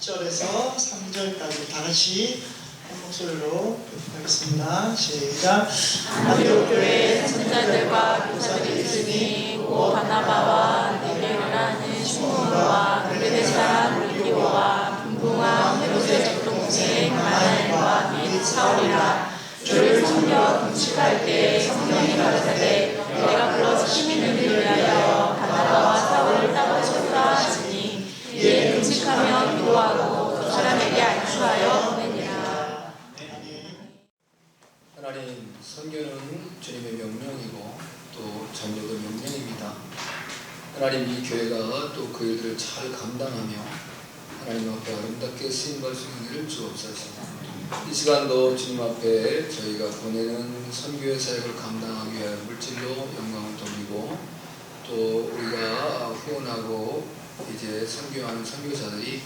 1절에서 3절까지 다 같이 한 목소리로 하겠습니다. 시작. 안디옥 교회 선자들과 교사들이 있으니 곧 바나바와 니게라는 시몬과 그레네 사람 루디오와 분부한 헤롯의 적동생 나나엘과 및 사울이라. 주를 섬겨 금식할 때 성령이 가르치되 내가 불러 시민을 위하여 바나바와 사울을 따라오라 하시니 이에 금식하며 기도하고 그 사람에게 안수하여 보내니라. 하나님, 선교는 주님의 명령이고 또 전력의 명령입니다. 하나님, 이 교회가 또 그 일들을 잘 감당하며 하나님 앞에 아름답게 쓰임받을 수 있는 일을 주옵소서. 이 시간도 주님 앞에 저희가 보내는 선교의 사역을 감당하기 위하여 물질로 영광을 돌리고 또 우리가 후원하고 이제 선교하는 선교사들이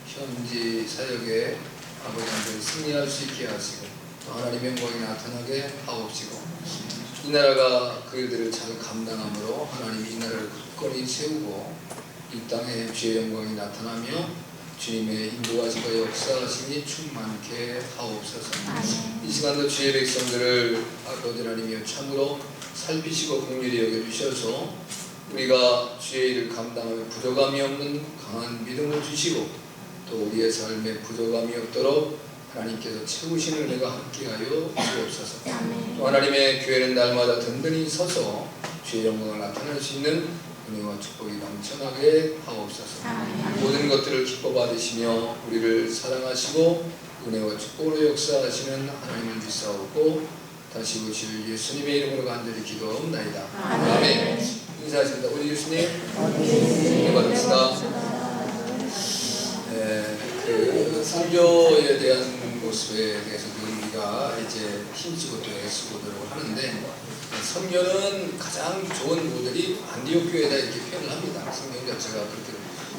현지 사역에 아버지 하나님 승리할 수 있게 하시고 또 하나님의 영광이 나타나게 하옵시고 이 나라가 그 일들을 잘 감당함으로 하나님이 이 나라를 굳건히 세우고 이 땅에 주의 영광이 나타나며 주님의 인도하심과 역사하심이 충만케 하옵소서. 이 시간도 주의 백성들을 아버지 하나님이여 참으로 살피시고 긍휼히 여겨주셔서 우리가 주의 일을 감당하며 부족함이 없는 강한 믿음을 주시고 또 우리의 삶에 부족함이 없도록 하나님께서 채우시는 은혜가 함께하여 주옵소서. 또 하나님의 교회는 날마다 든든히 서서 주의 영광을 나타낼 수 있는 은혜와 축복이 넘쳐나게 하옵소서. 모든 것들을 기뻐 받으시며 우리를 사랑하시고 은혜와 축복으로 역사하시는 하나님을 믿사오고 다시 오실 예수님의 이름으로 간절히 기도하옵나이다. 아멘. 인사하십니다. 우리 예수님 은혜 받읍시다. 그 선교에 대한 모습에 대해서 우리가 이제 힘쓰고 또 애쓰고 노력을 하는데 선교는 가장 좋은 모델이 안디옥 교회다 이렇게 표현을 합니다. 성경 자체가 그렇게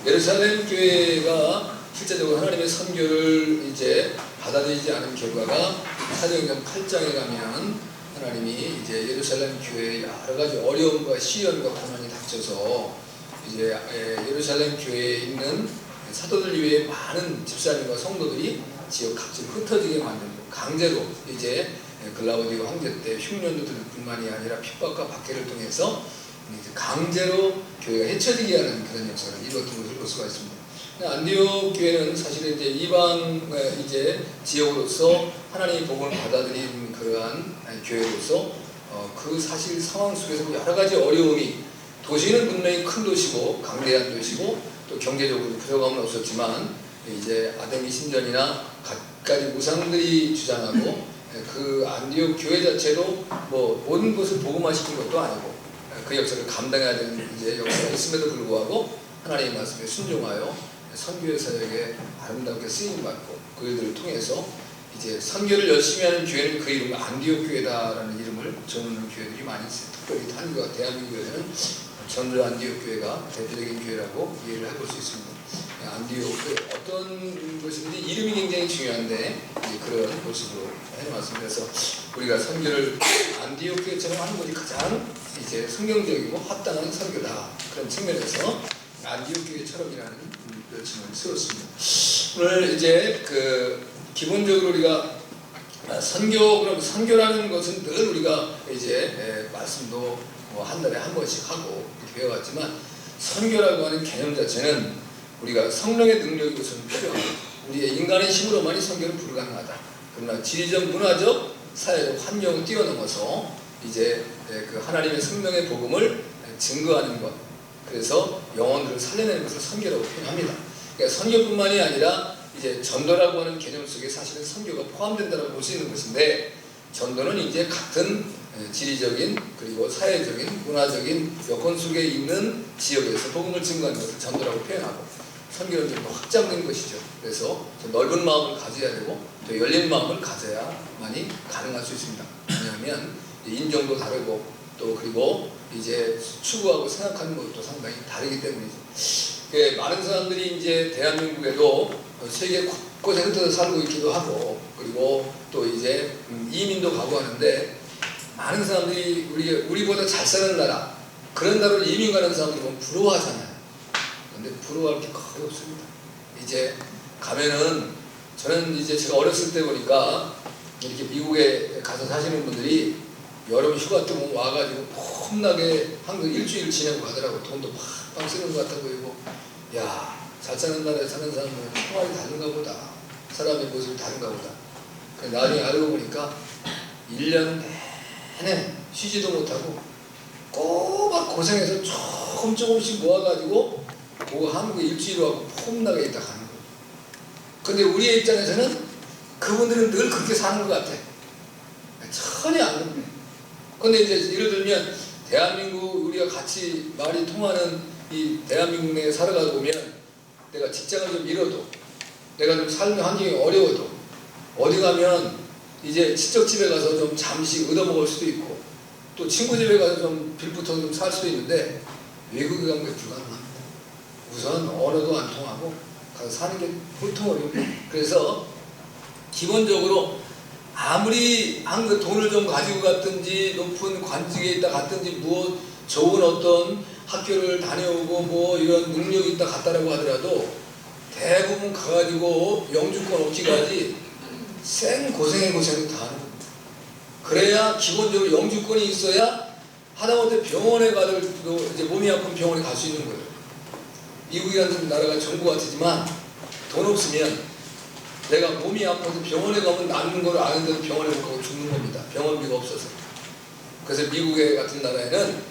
예루살렘 교회가 실제적으로 하나님의 선교를 이제 받아들이지 않은 결과가 사도행전 8장에 가면 하나님이 이제 예루살렘 교회에 여러 가지 어려움과 시련과 고난이 닥쳐서 이제 예루살렘 교회에 있는 사도들 이외에 많은 집사님과 성도들이 지역 각지로 흩어지게 만들고 강제로 이제 글라우디오 황제 때 흉년도 들 뿐만이 아니라 핍박과 박해를 통해서 강제로 교회가 헤쳐지게 하는 그런 역사를 이뤘던 것을 볼 수가 있습니다. 안디옥 교회는 사실은 이제 이방 이제 지역으로서 하나님의 복음을 받아들인 그러한 교회로서 그 사실 상황 속에서 여러 가지 어려움이 도시는 분명히 큰 도시고 강대한 도시고 또 경제적으로 부족함은 없었지만 이제 아데미 신전이나 갖가지 우상들이 주장하고 그 안디옥 교회 자체도 뭐 모든 것을 복음화시킨 것도 아니고 그 역사를 감당해야 되는 이제 역사가 있음에도 불구하고 하나님의 말씀에 순종하여 선교의 사역에 아름답게 쓰임받고 그 일들을 통해서 이제 선교를 열심히 하는 교회는 그 이름을 안디옥 교회다라는 이름을 전하는 교회들이 많이 있어요. 특별히 한국과 대한민국에는 전주 안디옥 교회가 대표적인 교회라고 이해를 해볼 수 있습니다. 안디옥 어떤 것이든지 이름이 굉장히 중요한데 그런 모습으로 해놨습니다. 그래서 우리가 선교를 안디옥 교회처럼 하는 것이 가장 이제 성경적이고 합당한 선교다 그런 측면에서 안디옥 교회처럼이라는 별칭을 세웠습니다. 오늘 이제 그 기본적으로 우리가 그럼 선교라는 것은 늘 우리가 이제 말씀도 뭐 한 달에 한 번씩 하고 이렇게 배워왔지만 선교라고 하는 개념 자체는 우리가 성령의 능력이 우선 필요합니다. 우리의 인간의 힘으로만이 선교는 불가능하다. 그러나 지리적, 문화적, 사회적 환경을 뛰어넘어서 이제 그 하나님의 생명의 복음을 증거하는 것, 그래서 영혼들을 살려내는 것을 선교라고 표현합니다. 그러니까 선교뿐만이 아니라 이제 전도라고 하는 개념 속에 사실은 선교가 포함된다고 볼 수 있는 것인데 전도는 이제 같은 지리적인 그리고 사회적인 문화적인 여건 속에 있는 지역에서 복음을 증거하는 것을 전도라고 표현하고 선교는 좀 더 확장된 것이죠. 그래서 넓은 마음을 가져야 되고 또 열린 마음을 가져야만이 가능할 수 있습니다. 왜냐하면 인종도 다르고 또 그리고 이제 추구하고 생각하는 것도 상당히 다르기 때문이죠. 많은 사람들이 이제 대한민국에도 세계 곳곳에 흩어져 살고 있기도 하고 그리고 또 이제 이민도 가고 하는데 많은 사람들이 우리보다 잘 사는 나라 그런 나라로 이민 가는 사람들 보면 부러워하잖아요. 그런데 부러워할 게 거의 없습니다. 이제 가면은 저는 이제 제가 어렸을 때 보니까 이렇게 미국에 가서 사시는 분들이 여름 휴가 때 보면 와가지고 폼나게 한국 일주일 지내고 가더라고. 돈도 팍팍 쓰는 것 같아 보이고, 야, 잘 사는 나라에 사는 사람은 생활이 다른가 보다. 사람의 모습이 다른가 보다. 나중에 알고 보니까 1년 내내 쉬지도 못하고 꼬박 고생해서 조금씩 모아가지고 그거 한국에 일주일 와서 폼나게 있다 가는 거예요. 근데 우리의 입장에서는 그분들은 늘 그렇게 사는 것 같아. 전혀 안 그래. 근데 이제 예를 들면 대한민국 우리가 같이 말이 통하는 이 대한민국 내에 살아가다 보면 내가 직장을 좀 잃어도 내가 좀 삶의 환경이 어려워도 어디 가면 이제 친척집에 가서 좀 잠시 얻어먹을 수도 있고 또 친구 집에 가서 좀 빌붙어 좀 살 수도 있는데 외국에 가면 그게 불가능합니다. 우선 언어도 안 통하고 가서 사는 게 보통 어렵고 그래서 기본적으로 아무리 한국 돈을 좀 가지고 갔든지 높은 관직에 있다 갔든지 무엇 좋은 어떤 학교를 다녀오고 뭐 이런 능력이 있다 갔다라고 하더라도 대부분 가가지고 영주권 얻기까지 생 고생의 고생을 다 하는 겁니다. 그래야 기본적으로 영주권이 있어야 하다못해 병원에 가도 이제 몸이 아픈 병원에 갈 수 있는 거예요. 미국이라는 나라가 정부 같지만 돈 없으면 내가 몸이 아파서 병원에 가면 낫는 걸 아는데도 병원에 못 가고 죽는 겁니다. 병원비가 없어서. 그래서 미국 같은 나라에는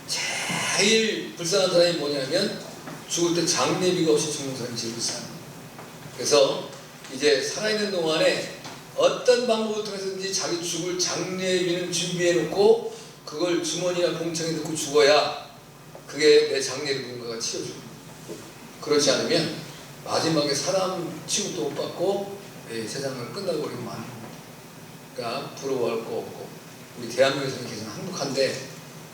제일 불쌍한 사람이 뭐냐면 죽을 때 장례비가 없이 죽는 사람이 제일 불쌍한 거예요. 그래서 이제 살아있는 동안에 어떤 방법을 통해서든지 자기 죽을 장례비는 준비해 놓고 그걸 주머니나 공청에 넣고 죽어야 그게 내 장례를 누군가가 치러줍니다. 그렇지 않으면 마지막에 사람 취급도 못 받고 세상을 끝나버리고 마는 겁니다. 그러니까 부러워할 거 없고 우리 대한민국에서는 계속 행복한데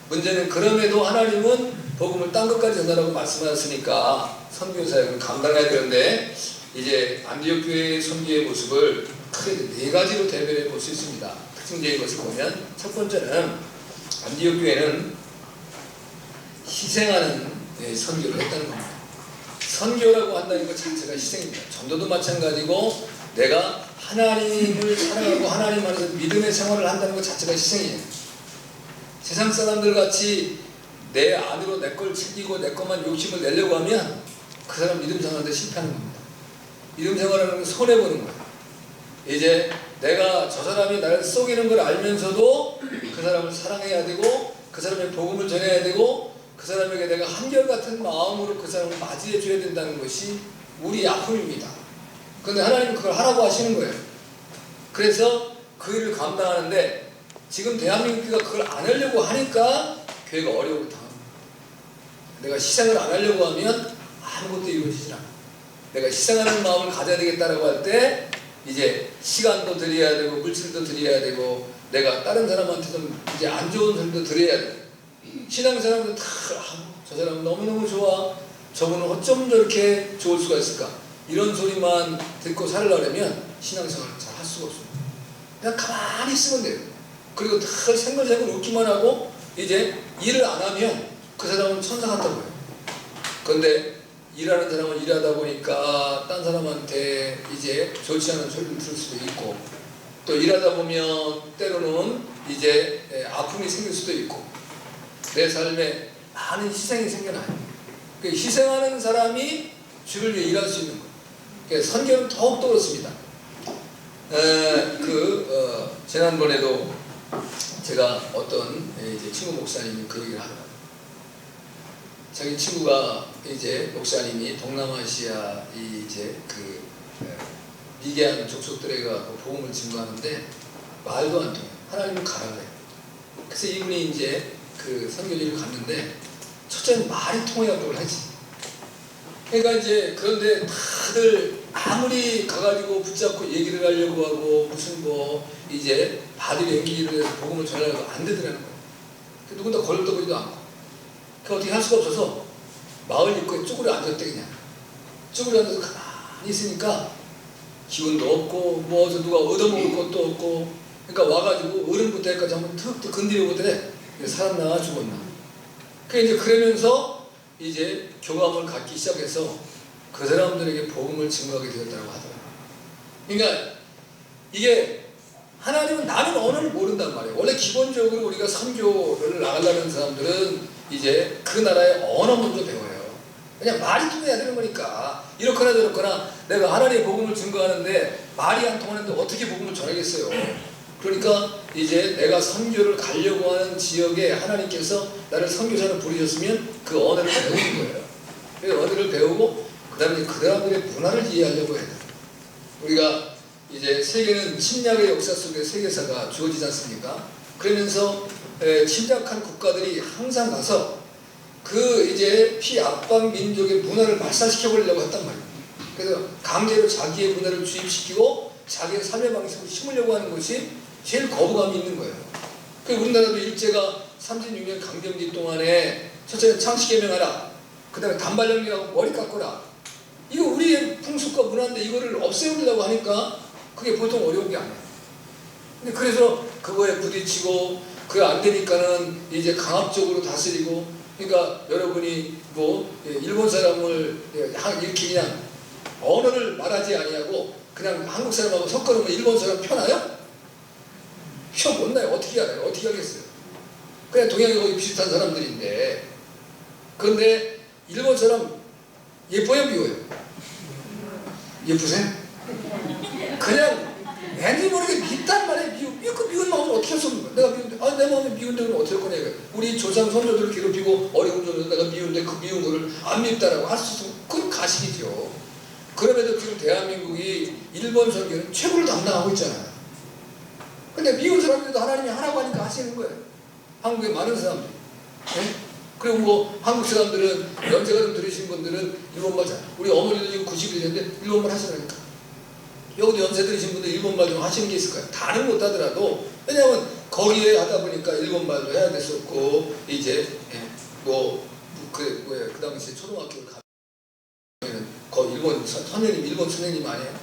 문제는 그럼에도 하나님은 복음을 딴 것까지 전하라고 말씀하셨으니까 선교 사역을 감당해야 되는데 이제 안디옥 교회의 선교의 모습을 크게 네 가지로 대별해 볼 수 있습니다. 특징적인 것을 보면 첫 번째는 안디옥 교회는 희생하는 선교를 했다는 겁니다. 선교라고 한다는 것 자체가 희생입니다. 전도도 마찬가지고 내가 하나님을 사랑하고 하나님 안에서 믿음의 생활을 한다는 것 자체가 희생이에요. 세상 사람들 같이 내 안으로 내 걸 챙기고 내 것만 욕심을 내려고 하면 그 사람 믿음 생활하는데 실패하는 겁니다. 믿음 생활하는 건 손해보는 거예요. 이제 내가 저 사람이 나를 속이는 걸 알면서도 그 사람을 사랑해야 되고 그 사람의 복음을 전해야 되고 그 사람에게 내가 한결같은 마음으로 그 사람을 맞이해 줘야 된다는 것이 우리 아픔입니다. 그런데 하나님은 그걸 하라고 하시는 거예요. 그래서 그 일을 감당하는데 지금 대한민국 교회가 그걸 안 하려고 하니까 교회가 어려움을 당합니다. 내가 희생을 안 하려고 하면 아무것도 이루어지지 않아요. 내가 희생하는 마음을 가져야 되겠다라고 할 때 이제 시간도 드려야 되고 물질도 드려야 되고 내가 다른 사람한테 좀 이제 안 좋은 소리도 드려야 되고 신앙생활도 다 저 사람은 너무너무 좋아 저분은 어쩜 저렇게 좋을 수가 있을까 이런 소리만 듣고 살려면 신앙생활을 잘 할 수가 없습니다. 그냥 가만히 있으면 돼요. 그리고 늘 생글생글 웃기만 하고 이제 일을 안 하면 그 사람은 천사 같다고 해요. 그런데 일하는 사람은 일하다 보니까 딴 사람한테 이제 좋지 않은 소리를 들을 수도 있고 또 일하다 보면 때로는 이제 아픔이 생길 수도 있고 내 삶에 많은 희생이 생겨나요. 희생하는 사람이 주를 위해 일할 수 있는 거예요. 그러니까 선교는 더욱더 그렇습니다. 지난번에도 제가 어떤 이제 친구 목사님이 그 얘기를 하더라고요. 자기 친구가 이제 목사님이 동남아시아 이제 미개한 족속들에 가고 복음을 증거하는데 말도 안 통해요. 하나님은 가라 그래요. 그래서 이분이 이제 그 선교지를 갔는데 첫째는 말이 통해야 그걸 하지. 그러니까 이제 그런데 다들 아무리 가가지고 붙잡고 얘기를 하려고 하고 무슨 뭐 이제 바디 랭귀지를 해서 복음을 전하려고 안 되더라는 거예요. 누군가 걸떡거리지도 않고. 그 어떻게 할 수가 없어서 마을 입구에 쭈그려 앉았대. 그냥 쭈그려 앉아서 가만히 있으니까 기운도 없고 뭐 어디서 누가 얻어먹을 것도 없고 그러니까 와가지고 어른부터 해까지 한번 툭툭 건드려 보더래. 사람 나가 죽었나. 그 이제 그러면서 이제 교감을 갖기 시작해서 그 사람들에게 복음을 증거하게 되었다고 하더라고요. 그러니까 이게 하나님은 나는 언어를 모른단 말이에요. 원래 기본적으로 우리가 선교를 나가려는 사람들은 이제 그 나라의 언어 먼저 배워요. 그냥 말이 통해야 되는 거니까. 이렇거나 저렇거나 내가 하나님의 복음을 증거하는데 말이 안 통하는데 어떻게 복음을 전하겠어요. 그러니까 이제 내가 선교를 가려고 하는 지역에 하나님께서 나를 선교사로 부르셨으면 그 언어를 배우는 거예요. 그 언어를 배우고 그 다음에 그 사람들의 문화를 이해하려고 해야 돼요. 우리가 이제 세계는 침략의 역사 속에 세계사가 주어지지 않습니까? 그러면서 침략한 국가들이 항상 가서 그 이제 피압방 민족의 문화를 말살시켜 버리려고 했단 말이에요. 그래서 강제로 자기의 문화를 주입시키고 자기의 삶의 방식을 심으려고 하는 것이 제일 거부감이 있는 거예요. 그 우리나라도 일제가 36년 강점기 동안에 첫째는 창씨개명하라, 그 다음에 단발령리하고 머리 깎거라. 이거 우리의 풍습과 문화인데 이거를 없애려고 하니까 그게 보통 어려운 게 아니에요. 근데 그래서 그거에 부딪히고 그게 안 되니까는 이제 강압적으로 다스리고, 그러니까 여러분이 뭐 일본 사람을 이렇게 그냥 언어를 말하지 아니하고 그냥 한국 사람하고 섞어놓으면 일본 사람 편해요? 편 못 나요. 어떻게 알아요? 어떻게 하겠어요? 그냥 동양이 거의 비슷한 사람들인데, 그런데 일본 사람 예뻐요, 미워요? 예쁘세요? 그냥 왠지 모르게 밉단 말이에요. 그 미운 마음을 어떻게 할 수 없는 거야. 내가 미운데, 내 마음이 미운데 그럼 어떻게 할 거냐. 우리 조상 선조들을 괴롭히고 어려운 점에서 내가 미운데 그 미운 거를 안 밉다라고 할 수 있으면 그건 가식이죠. 그럼에도 지금 대한민국이 일본 선교는 최고를 담당하고 있잖아요. 근데 미운 사람들도 하나님이 하라고 하니까 하시는 거예요. 한국의 많은 사람들이. 네? 그리고 뭐 한국 사람들은 연세가 좀 들으신 분들은 일본말 잘, 우리 어머니도 지금 90이 됐는데 일본말 하시라니까. 여기도 연세 들으신 분들 일본말 좀 하시는 게 있을 거예요. 다는 못하더라도, 왜냐하면 거기에 하다 보니까 일본말도 해야 됐었고, 이제 그 당시에 초등학교를 가면 거의 일본 선생님, 일본 선생님 아니에요?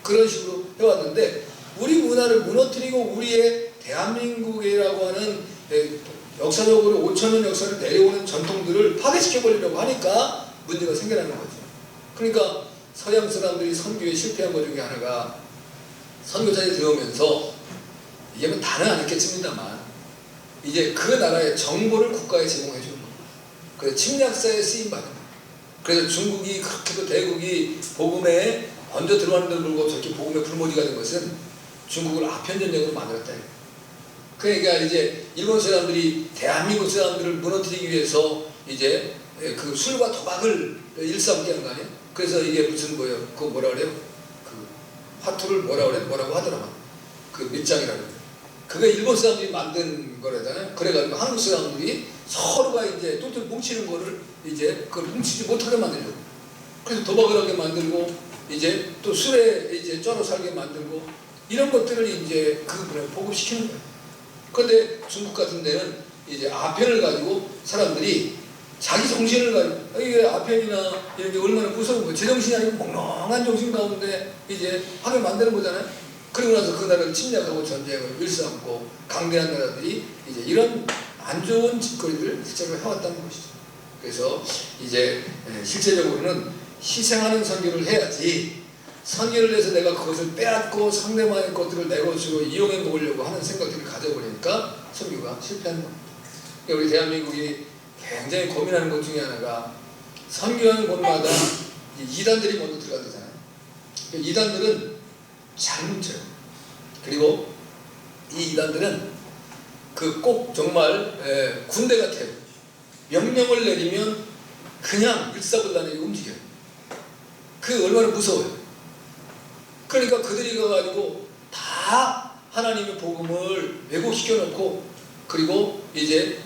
그런 식으로 해왔는데, 우리 문화를 무너뜨리고 우리의 대한민국이라고 하는 역사적으로 5,000년 역사를 내려오는 전통들을 파괴시켜버리려고 하니까 문제가 생겨나는 거죠. 그러니까 서양 사람들이 선교에 실패한 것 중에 하나가 선교사에 들어오면서, 이게 뭐 다는 않았겠습니다만 이제 그 나라의 정보를 국가에 제공해 주는 겁니다. 그래서 침략사에 쓰임받는 거예요. 그래서 중국이 그렇게도 대국이 복음에 먼저 들어왔는데도 불구하고 저렇게 복음의 불모지가 된 것은 중국을 아편전쟁으로 만들었다. 그러니까 이제 일본 사람들이 대한민국 사람들을 무너뜨리기 위해서 이제 그 술과 도박을 일삼게 한 거 아니에요? 그래서 이게 무슨 뭐예요? 그거 뭐라 그래요? 그 화투를 뭐라고 하더라고요. 그 밑장이라고 그래요. 그게 일본 사람들이 만든 거라잖아요. 그래가지고 한국 사람들이 서로가 이제 똘똘 뭉치는 거를 이제 그걸 뭉치지 못하게 만들려고. 그래서 도박을 하게 만들고, 이제 또 술에 이제 쩔어 살게 만들고, 이런 것들을 이제 그분에 보급시키는 거예요. 그런데 중국 같은 데는 이제 아편을 가지고 사람들이 자기 정신을 가지고, 이게 아편이나 이런 게 얼마나 무서운 거예요. 제정신이 아니고 몽롱한 정신 가운데 이제 하게 만드는 거잖아요. 그리고 나서 그 나라를 침략하고 전쟁을 일삼고 강대한 나라들이 이제 이런 안 좋은 짓거리들을 실제로 해왔다는 것이죠. 그래서 이제 실제적으로는 희생하는 선교를 해야지, 선교를 해서 내가 그것을 빼앗고 상대방의 것들을 내 것으로 이용해 먹으려고 하는 생각들을 가져버리니까 선교가 실패하는 겁니다. 우리 대한민국이 굉장히 고민하는 것 중에 하나가, 선교하는 곳마다 이단들이 먼저 들어가잖아요. 이단들은 잘 뭉쳐요. 그리고 이 이단들은 그 꼭 정말 군대 같아요. 명령을 내리면 그냥 일사불란하게 움직여요. 그 얼마나 무서워요. 그러니까 그들이 가가지고 다 하나님의 복음을 왜곡시켜 놓고, 그리고 이제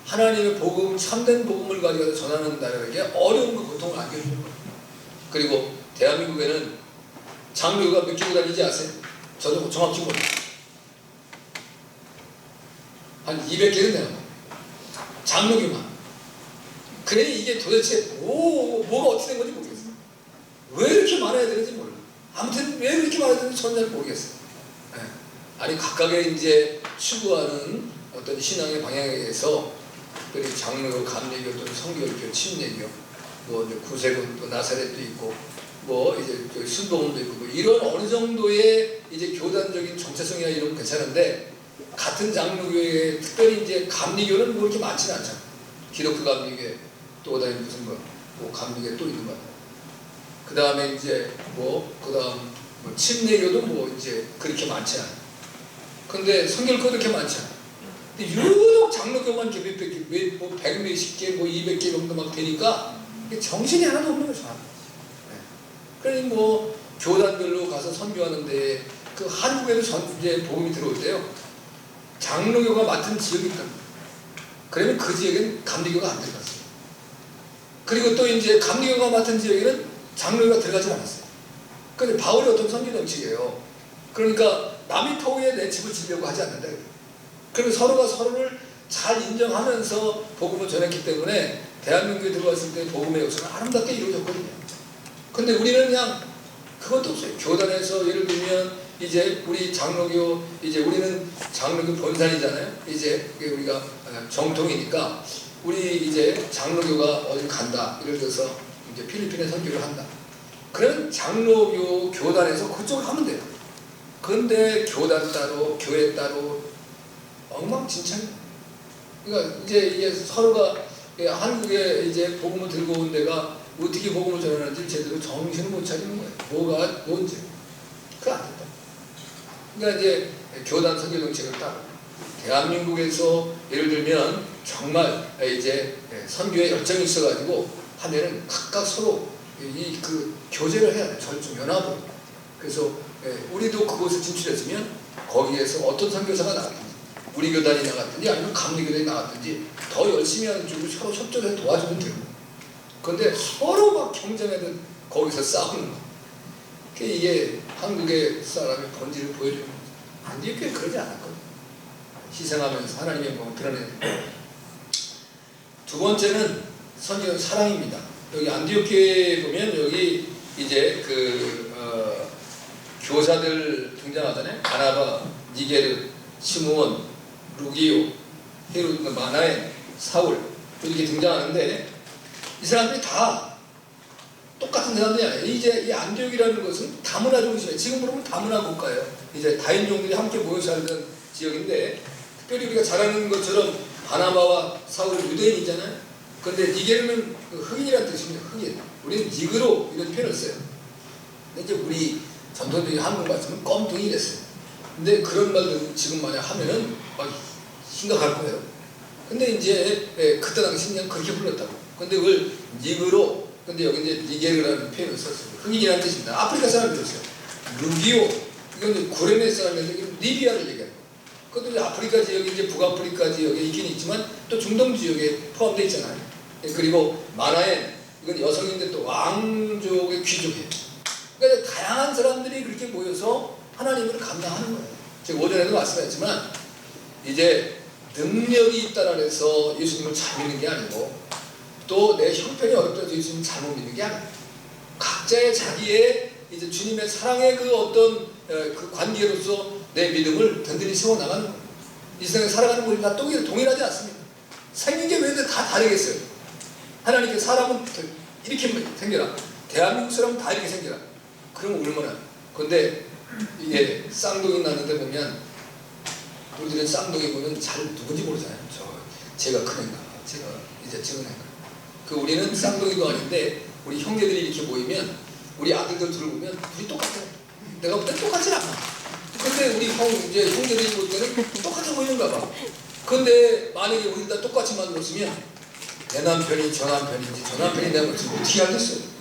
하나님의 복음, 참된 복음을 가지고 전하는 나라에게 어려움과 고통을 안겨주는 거예요. 그리고 대한민국에는 장로가 몇 개고 다니지 아세요? 저도 정확히 몰라요. 한 200개는 되는 거예요. 장로교만. 그래 이게 도대체 뭐가 어떻게 된 건지 모르겠어요. 왜 이렇게 많아야 되는지 몰라요. 아무튼 왜 이렇게 많아야 되는지 저는 잘 모르겠어요. 네. 아니 각각의 이제 추구하는 어떤 신앙의 방향에 대해서, 특별히 장로, 감리교 또는 성교교, 침례교, 뭐 이제 구세군 또 나사렛도 있고 뭐 이제 순복음도 있고 뭐 이런 어느 정도의 이제 교단적인 정체성이나 이런 건 괜찮은데 같은 장로교회 특별히 이제 감리교는 뭐 이렇게 많지는 않잖아. 기독교 감리교회 또 그다음에 무슨 뭐 감리교회 또 있는 거 같아. 그 다음에 이제 그다음 뭐 침례교도 뭐 이제 그렇게 많지 않아. 근데 성결교도 그렇게 많지 않아. 근데 유독 장로교만 이렇게 몇백 개, 뭐 100몇십 개, 뭐 200개 정도 막 되니까 정신이 하나도 없는 거죠. 네. 그러니 뭐 교단별로 가서 선교하는데 그 한국에도 이제 복음이 들어올 때요. 장로교가 맡은 지역이 있다. 그러면 그 지역에는 감리교가 안 들어갔어요. 그리고 또 이제 감리교가 맡은 지역에는 장로교가 들어가지 않았어요. 근데 바울이 어떤 선교 정책이에요. 그러니까 남이 터위에 내 집을 지려고 하지 않는다. 그리고 서로가 서로를 잘 인정하면서 복음을 전했기 때문에 대한민국에 들어왔을 때 복음의 역사는 아름답게 이루어졌거든요. 근데 우리는 그냥 그것도 없어요. 교단에서 예를 들면 이제 우리 장로교 이제 우리는 장로교 본산이잖아요. 이제 우리가 정통이니까 우리 이제 장로교가 어디 간다. 예를 들어서 이제 필리핀에 선교를 한다. 그러면 장로교 교단에서 그쪽으로 가면 돼요. 근데 교단 따로 교회 따로 엉망진창이에요. 그러니까 이제 이게 서로가 한국에 이제 복음을 들고 온 데가 어떻게 복음을 전하는지 제대로 정신을 못 차리는 거예요. 뭐가 뭔지 그거 안 된다. 그러니까 이제 교단 선교 정책을 따로 대한민국에서 예를 들면 정말 이제 선교에 열정이 있어가지고 하면은 각각 서로 이 그 교제를 해야 돼. 절충 연합으로. 그래서 우리도 그곳에 진출했으면 거기에서 어떤 선교사가 나왔든지 우리 교단이 나갔든지 아니면 감리교단이 나갔든지 더 열심히 하는 쪽으로 서로 협조해서 도와주면 되고. 그런데 서로 막 경쟁하듯 거기서 싸우는 거. 이게 한국의 사람의 본질을 보여주는 거죠. 안디옥교회는 그러지 않았거든요. 희생하면서 하나님의 몸을 드러내는. 두 번째는 선교는 사랑입니다. 여기 안디옥교회에 보면 여기 이제 교사들 등장하잖아요. 바나바, 니게르, 시므온, 루기오, 헤롯, 마나엔, 사울 이렇게 등장하는데 이 사람들이 다 똑같은 사람들이 아니에요. 이제 이 안디옥이라는 것은 다문화 중심이에요. 지금 보면 다문화 국가예요. 이제 다인종들이 함께 모여 살던 지역인데 특별히 우리가 잘 아는 것처럼 바나바와 사울은 유대인이잖아요. 그런데 니게르는 흑인이라는 뜻입니다. 흑인. 우리는 니그로 이런 표현을 써요. 근데 이제 우리 전통적인 한국 말씀은 껌둥이 됐어요. 근데 그런 말들 지금 만약 하면은 심각할 거예요. 근데 이제 그때 당시 그냥 그렇게 불렀다고. 근데 그걸 니그로, 근데 여기 이제 니게르라는 표현을 썼어요. 흑인이라는 뜻입니다. 아프리카 사람들이었어요. 루기오, 이건 이제 구레네 사람인데 리비아를 얘기하는 거예요. 그것도 이제 아프리카 지역이 이제 북아프리카 지역에 있긴 있지만 또 중동 지역에 포함되어 있잖아요. 그리고 마나엔, 이건 여성인데 또 왕족의 귀족이에요. 그러니까 다양한 사람들이 그렇게 모여서 하나님을 감당하는 거예요. 제가 오전에도 말씀했지만 이제 능력이 있다라 해서 예수님을 잘 믿는 게 아니고 또 내 형편이 어렵다 해서 예수님을 잘못 믿는 게 아니에요. 각자의 자기의 이제 주님의 사랑의 그 어떤 그 관계로서 내 믿음을 든든히 세워나가는 거예요. 이 세상에 살아가는 우리 다 동일하지 않습니다. 생긴 게 왜 다 다르겠어요? 하나님께 사람은 이렇게 생겨라. 대한민국 사람은 다 이렇게 생겨라. 그럼 얼마나. 근데 이게 쌍둥이 낳는데 보면 우리들은 쌍둥이 보면 잘 누군지 모르잖아요. 제가 큰 애인가, 제가 이제 적은 애인가. 우리는 쌍둥이도 아닌데 우리 형제들이 이렇게 모이면 우리 아들들 둘을 보면 둘이 똑같아요. 내가 볼 때 똑같진 않아. 근데 우리 이제 형제들이 볼 때는 똑같아 보이는가 봐. 근데 만약에 우리 다 똑같이 만들었으면 내 남편이 저 남편인지 저 남편이 내 남편인지 어떻게 알겠어요?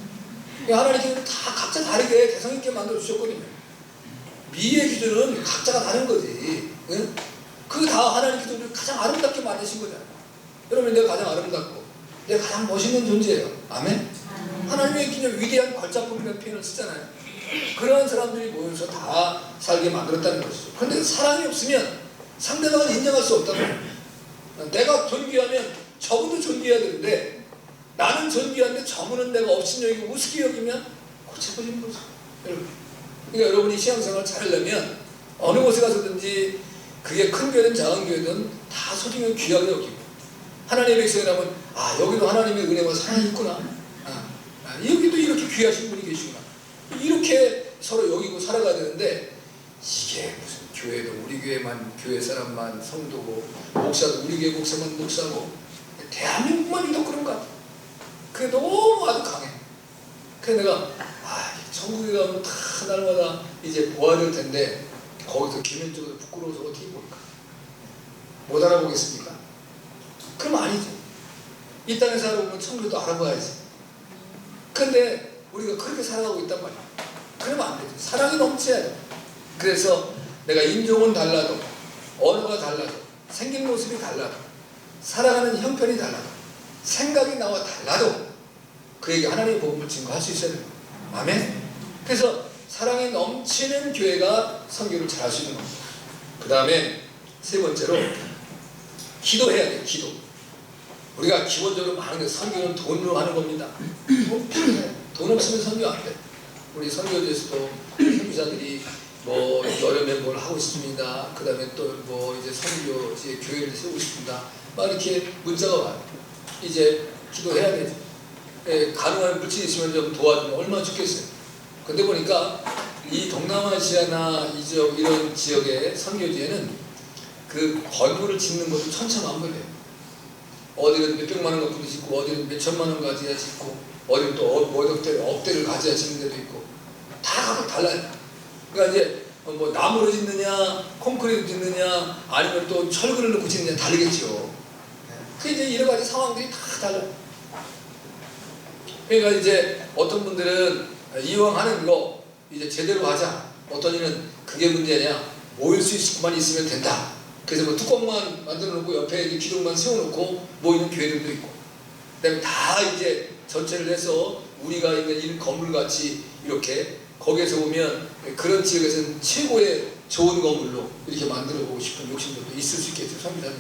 하나님께서 다 각자 다르게 개성있게 만들어 주셨거든요. 미의 기준은 각자가 다른 거지. 응? 그거 다 하나님께서 우리를 가장 아름답게 만드신 거잖아요. 여러분, 내가 가장 아름답고 내가 가장 멋있는 존재예요. 아멘? 하나님의 그냥 위대한 걸작품이라는 표현을 쓰잖아요. 그러한 사람들이 모여서 다 살게 만들었다는 것이죠. 그런데 사랑이 없으면 상대방을 인정할 수 없다고. 내가 존귀하면 저분도 존귀해야 되는데 나는 존귀한데 저분은 내가 업신여기고 우습게 여기면 고쳐버리는 거죠. 여러분. 그러니까 여러분이 신앙생활을 잘하려면 어느 곳에 가서든지 그게 큰 교회든 작은 교회든 다 소중하게 귀하게 여기고 하나님의 백성이라면 여기도 하나님의 은혜와 사랑이 있구나. 귀하신 분이 계시구나. 이렇게 서로 여기고 살아가야 되는데 이게 무슨 교회도 우리 교회만 교회 사람만 성도고 목사도 우리 교회 목사만 목사고 대한민국만 유독 그런가? 그게 너무 아주 강해. 그래서 내가 천국에 가면 다 날마다 이제 보아야 될 텐데 거기서 기면적으로 부끄러워서 어떻게 볼까? 못 알아보겠습니까? 그럼 아니지. 이 땅에서 알아보면 천국도 알아봐야지. 근데 우리가 그렇게 살아가고 있단 말이야. 그러면 안 되지. 사랑이 넘쳐야 돼. 그래서 내가 인종은 달라도 언어가 달라도 생긴 모습이 달라도 살아가는 형편이 달라도 생각이 나와 달라도 그에게 하나님의 복음을 증거할 수 있어야 돼요. 아멘? 그래서 사랑이 넘치는 교회가 선교를 잘할 수 있는 겁니다. 그 다음에 세 번째로 기도해야 돼요. 기도. 우리가 기본적으로 많은 게 선교는 돈으로 하는 겁니다. 돈 없으면 선교 안 돼. 우리 선교지에서도 선교사들이 뭐 여러 멤버를 하고 싶습니다. 그 다음에 또 뭐 이제 선교지에 교회를 세우고 싶습니다. 막 이렇게 문자가 와요. 이제 기도해야 되죠. 예, 가능한 물질이 있으면 좀 도와주면 얼마나 좋겠어요. 근데 보니까 이 동남아시아나 이런 지역의 선교지에는 그 건물을 짓는 것도 천차만별이에요. 어디는 몇백만 원 갖고도 짓고 어디는 몇천만 원 가져야 짓고 어디는 또 억대를 가져야 짓는 데도 있고 다 각각 달라요. 그러니까 이제 뭐 나무로 짓느냐 콘크리트 짓느냐 아니면 또 철근을 넣고 짓느냐 다르겠죠. 그 이제 여러 가지 상황들이 다 달라요. 그러니까 이제 어떤 분들은 이왕 하는 거 이제 제대로 하자. 어떤 이는 그게 문제냐 모일 수 있을만 있으면 된다. 그래서 뭐 뚜껑만 만들어 놓고 옆에 기둥만 세워놓고 모이는 교회들도 있고 그다음에 다 이제 전체를 해서 우리가 있는 이 건물같이 이렇게 거기에서 보면 그런 지역에서는 최고의 좋은 건물로 이렇게 만들어 보고 싶은 욕심들도 있을 수 있겠죠. 선교사님.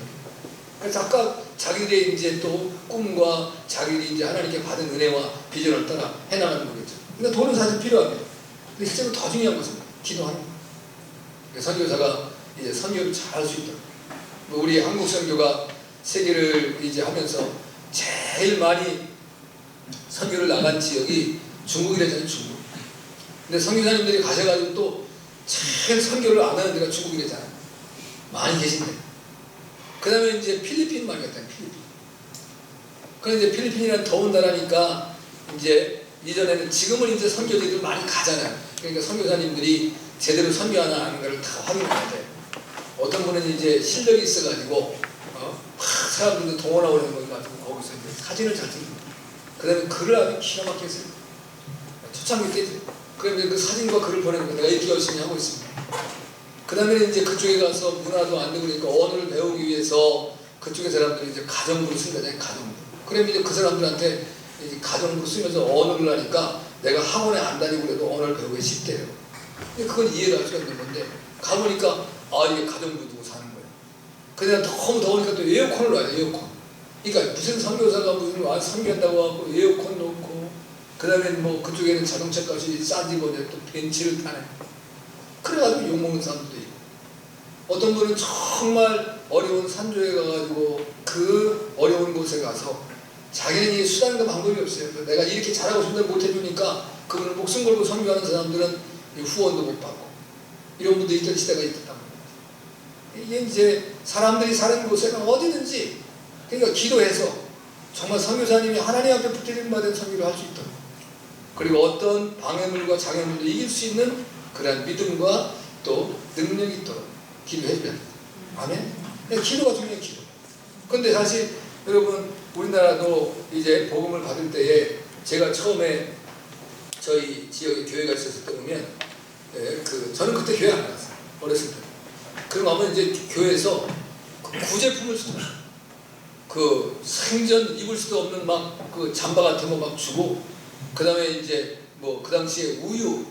그래서 아까 자기들의 이제 또 꿈과 자기들이 이제 하나님께 받은 은혜와 비전을 따라 해나가는 거겠죠. 그러니까 돈은 사실 필요합니다. 근데 실제로 더 중요한 것은 기도하는 거예요. 선교사가 이제 선교를 잘 할 수 있다. 뭐 우리 한국 선교가 세계를 이제 하면서 제일 많이 선교를 나간 지역이 중국이라잖아요. 중국. 근데 선교사님들이 가셔가지고 또 제일 선교를 안 하는 데가 중국이라잖아요. 많이 계신데. 그 다음에 이제 필리핀 많이 갔다. 필리핀. 그런데 이제 필리핀이란 더운 나라니까 이제 이전에는 지금은 이제 선교지들 많이 가잖아요. 그러니까 선교사님들이 제대로 선교하나 아닌가를 다 확인해야 돼. 어떤 분은 이제 실력이 있어가지고 사람들도 동원하고 그러는 거 가지고 거기서 이제 사진을 잘 찍는 거예요. 그 다음에 글을 아주 기가 막히게 써요. 초창기 때죠. 그러면 그 사진과 글을 보내는 거 내가 이렇게 열심히 하고 있습니다. 그 다음에 이제 그쪽에 가서 문화도 안 되고 그러니까 언어를 배우기 위해서 그쪽의 사람들이 이제 가정부를 쓴다잖아요. 가정부. 그러면 이제 그 사람들한테 이제 가정부를 쓰면서 언어를 하니까 내가 학원에 안 다니고 그래도 언어를 배우기 쉽대요. 근데 그건 이해를 할 수가 있는 건데 가보니까 이게 가정부 두고 사는 거예요. 그냥 너무 더우니까 또 에어컨을 놔야 돼. 에어컨. 그러니까 무슨 선교사가 무슨 선교한다고 하고 에어컨 놓고 그 다음에 뭐 그쪽에는 자동차 값이 싸지 뭐냐 또 벤츠를 타네. 그래가지고 욕먹는 사람들도 있고 어떤 분은 정말 어려운 산조에 가가지고 그 어려운 곳에 가서 자기는 수단과 방법이 없어요. 내가 이렇게 잘하고 싶은데 못해주니까 그분을 목숨 걸고 선교하는 사람들은 후원도 못 받고 이런 분도 있던 시대가 있었단 말이에요. 이게 이제 사람들이 사는 곳에는 어디든지 그러니까 기도해서 정말 선교사님이 하나님 앞에 붙들림 받은 선교를 할 수 있도록 그리고 어떤 방해물과 장애물도 이길 수 있는 그러한 믿음과 또 능력이 있도록 기도해줘야 돼요. 아멘? 기도가 중요해요. 기도. 근데 사실 여러분 우리나라도 이제 복음을 받을 때에 제가 처음에 저희 지역에 교회가 있었을 때 보면 저는 그때 교회 안 갔어요. 어렸을 때. 그럼 아마 이제 교회에서 그 구제품을 주더라고요. 그 생전 입을 수도 없는 막 그 잠바 같은 거 막 주고 그 다음에 이제 뭐 그 당시에 우유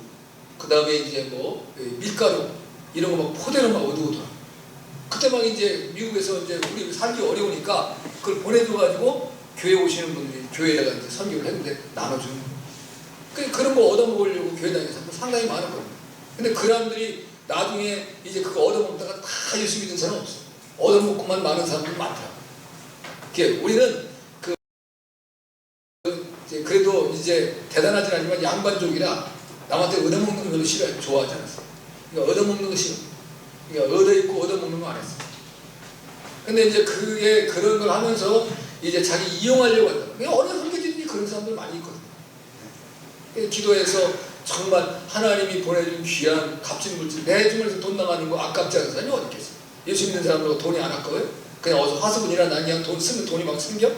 그 다음에 이제 뭐 밀가루 이런 거 막 포대로 막 얻어오더라고요. 그때 막 이제 미국에서 이제 우리 살기 어려우니까 그걸 보내줘가지고 교회 오시는 분들이 교회에다가 이제 선교를 했는데 나눠주는 거예요. 그런 거 얻어먹으려고 교회 다니면서 상당히 많은 거예요. 근데 그 사람들이 나중에 이제 그거 얻어먹다가 다 예수 믿는 사람 없어요. 얻어먹고만 많은 사람들이 많더라고요. 우리는 그래도 이제 대단하진 않지만 양반족이라 남한테 얻어먹는 거 별로 싫어요. 좋아하지 않았어요. 그러니까 얻어먹는 거 싫어. 그러니까 얻어있고 얻어먹는 거 안 했어. 근데 이제 그게 그런 걸 하면서 이제 자기 이용하려고 한다. 그러니까 어느 선교지들이 그런 사람들 많이 있거든요. 기도해서 정말 하나님이 보내준 귀한 값진 물질, 내 주머니에서 돈 나가는 거 아깝지 않은 사람이 어디 있겠어요? 예수 믿는 사람들하고 돈이 안 아까워요? 그냥 어서 화수분이나 난 그냥 돈 쓰면 돈이 막 생겨?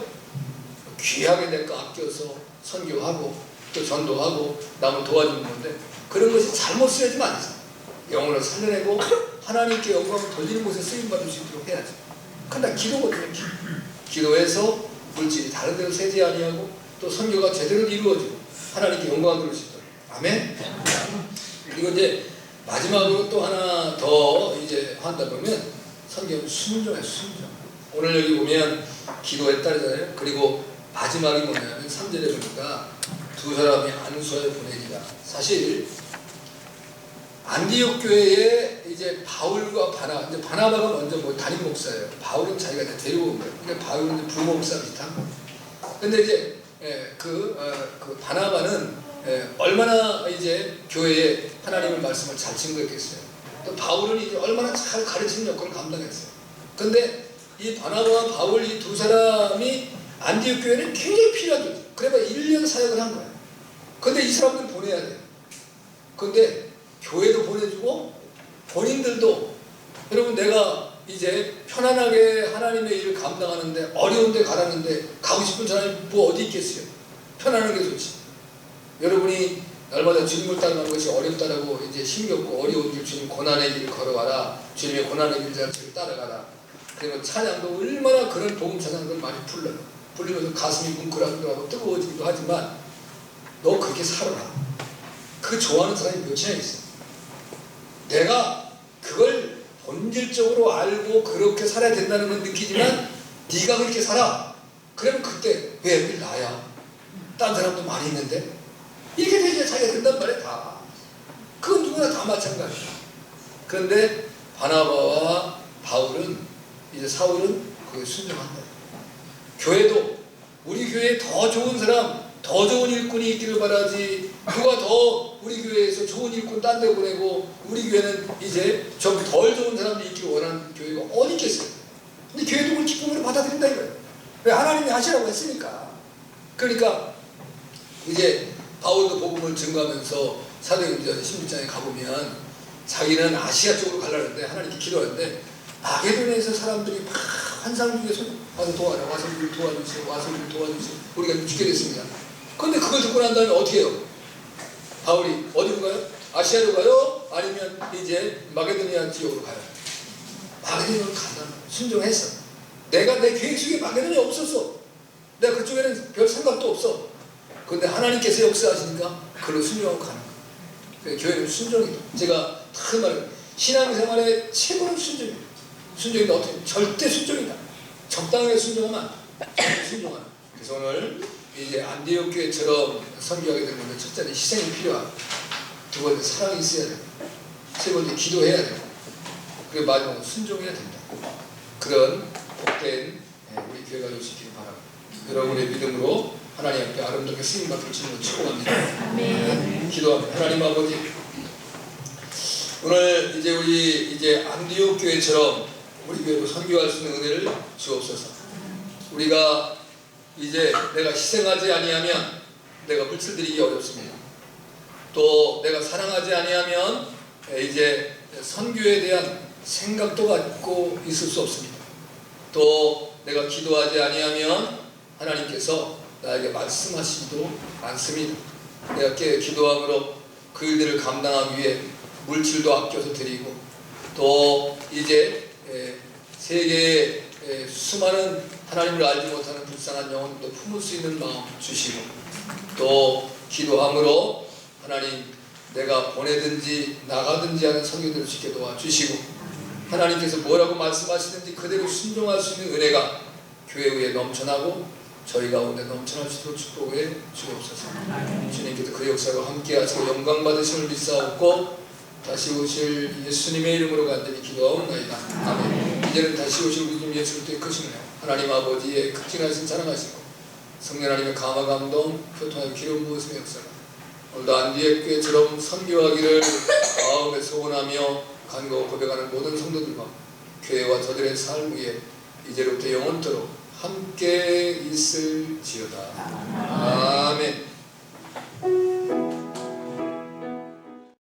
귀하게 내 거 아껴서 선교하고 또 전도하고 남을 도와주는 건데 그런 것이 잘못 쓰여지면 안 되죠. 영혼을 살려내고 하나님께 영광을 돌리는 곳에 쓰임받을 수 있도록 해야죠. 근데 기도거든요. 기도해서 물질이 다른 데로 새지 아니하고 또 선교가 제대로 이루어지고 하나님께 영광을 돌릴 수 있도록. 아멘. 그리고 이제 마지막으로 또 하나 더 이제 한다 보면 선교는 순종이에요. 순종. 오늘 여기 보면 기도했다 그러잖아요. 그리고 마지막이 뭐냐면 3절에 보니까 두 사람이 안수하여 보내니라. 사실 안디옥 교회에 이제 바울과 이제 바나바가 먼저 뭐 담임 목사예요. 바울은 자기가 이제 데리고 온 거예요. 그러니까 바울은 이제 부목사 비슷한 거예요. 근데 이제 그 바나바는 얼마나 이제 교회에 하나님의 말씀을 잘 증거했겠어요. 또 바울은 이제 얼마나 잘 가르치는 역할을 감당했어요. 근데 이 바나바와 바울 이 두 사람이 안디옥 교회는 굉장히 필요하죠. 그래봐 1년 사역을 한 거예요. 근데 이 사람들 보내야 돼요. 근데 교회도 보내주고 본인들도 여러분 내가 이제 편안하게 하나님의 일을 감당하는데 어려운 데 가라는데 가고 싶은 사람이 뭐 어디 있겠어요. 편안한 게 좋지. 여러분이 날마다 주님을 따라가는 것이 어렵다라고 이제 힘겹고 어려운 길 주님 고난의 길을 걸어가라. 주님의 고난의 길 자체를 따라가라. 그리고 찬양도 얼마나 그런 복음 찬양들 많이 불러요. 불리면서 가슴이 뭉클하기도 하고 뜨거워지기도 하지만 너 그렇게 살아라. 그 좋아하는 사람이 몇이나 있어. 내가 그걸 본질적으로 알고 그렇게 살아야 된다는 건 느끼지만 네가 그렇게 살아. 그러면 그때 왜 나야? 딴 사람도 많이 있는데 이렇게 되지 자기가 된단 말이야. 다 그건 누구나 다 마찬가지야. 그런데 바나바와 바울은 이제 사울은 그게 순종한다. 교회도 우리 교회에 더 좋은 사람, 더 좋은 일꾼이 있기를 바라지 누가 더 우리 교회에서 좋은 일꾼 딴 데 보내고 우리 교회는 이제 좀 덜 좋은 사람들이 있기를 원하는 교회가 어디 있겠어요? 근데 교회도 그걸 기쁨으로 받아들인다 이거예요. 왜 하나님이 하시라고 했으니까. 그러니까 이제 바울도 복음을 증거하면서 사도행전 16장에 가보면 자기는 아시아 쪽으로 가려는데 하나님께 기도하는데 마게도냐에서 사람들이 막 환상 중에서 와서 도와라, 와서 우리를 도와주세요, 와서 우리를 도와주세요. 우리가 죽게 됐습니다. 그런데 그걸 듣고 난 다음에 어떻게 해요? 바울이 어디로 가요? 아시아로 가요? 아니면 이제 마게도냐 지역으로 가요? 마게도냐로 간다. 순종했어. 내가 내 계획 속에 마게도냐 없었어. 내가 그쪽에는 별 생각도 없어. 그런데 하나님께서 역사하시니까 그걸로 순종하고 가는 거예요. 교회는 순종이다. 제가 다 말해요. 신앙생활의 최고는 순종이에요. 순종인데 어떻게 절대 순종이다. 적당하게 순종하면 순종하는. 그래서 오늘 이제 안디옥 교회처럼 선교하게 되는 건데 첫째는 희생이 필요하고 두 번째 사랑이 있어야 되고 세 번째 기도해야 되고 그리고 마지막으로 순종해야 된다. 그런 복된 우리 교회가 될 수 있기를 바랍니다. 여러분의 믿음으로 하나님 앞에 아름답게 쓰임 받을 주님을 축복합니다. 아멘. 기도합니다. 하나님 아버지, 오늘 이제 우리 이제 안디옥 교회처럼 우리 교회로 선교할 수 있는 은혜를 주옵소서. 우리가 이제 내가 희생하지 아니하면 내가 물질 드리기 어렵습니다. 또 내가 사랑하지 아니하면 이제 선교에 대한 생각도 갖고 있을 수 없습니다. 또 내가 기도하지 아니하면 하나님께서 나에게 말씀하시지도 않습니다. 내가 기도함으로 그 일들을 감당하기 위해 물질도 아껴서 드리고 또 이제 세계의 수많은 하나님을 알지 못하는 불쌍한 영혼도 품을 수 있는 마음 주시고 또 기도함으로 하나님 내가 보내든지 나가든지 하는 선교들을 쉽게 도와주시고 하나님께서 뭐라고 말씀하시든지 그대로 순종할 수 있는 은혜가 교회 위에 넘쳐나고 저희 가운데 넘쳐날 수 있도록 축복해 주옵소서. 주님께서 그 역사로 함께 하시고 영광 받으심을 믿사옵고 다시 오실 예수님의 이름으로 간절히 기도하옵나이다. 아멘. 이제는 다시 오실 우리 주님 예수 그리스도의 크신 은혜 하나님 아버지의 극진하신 사랑하시고 성령 하나님의 감화 감동 교통하여 기름 부으심의 역사가 오늘도 안디옥 교회처럼 선교하기를 마음에 소원하며 간구하고 고백하는 모든 성도들과 교회와 저들의 삶 위에 이제로부터 영원토록 함께 있을지어다.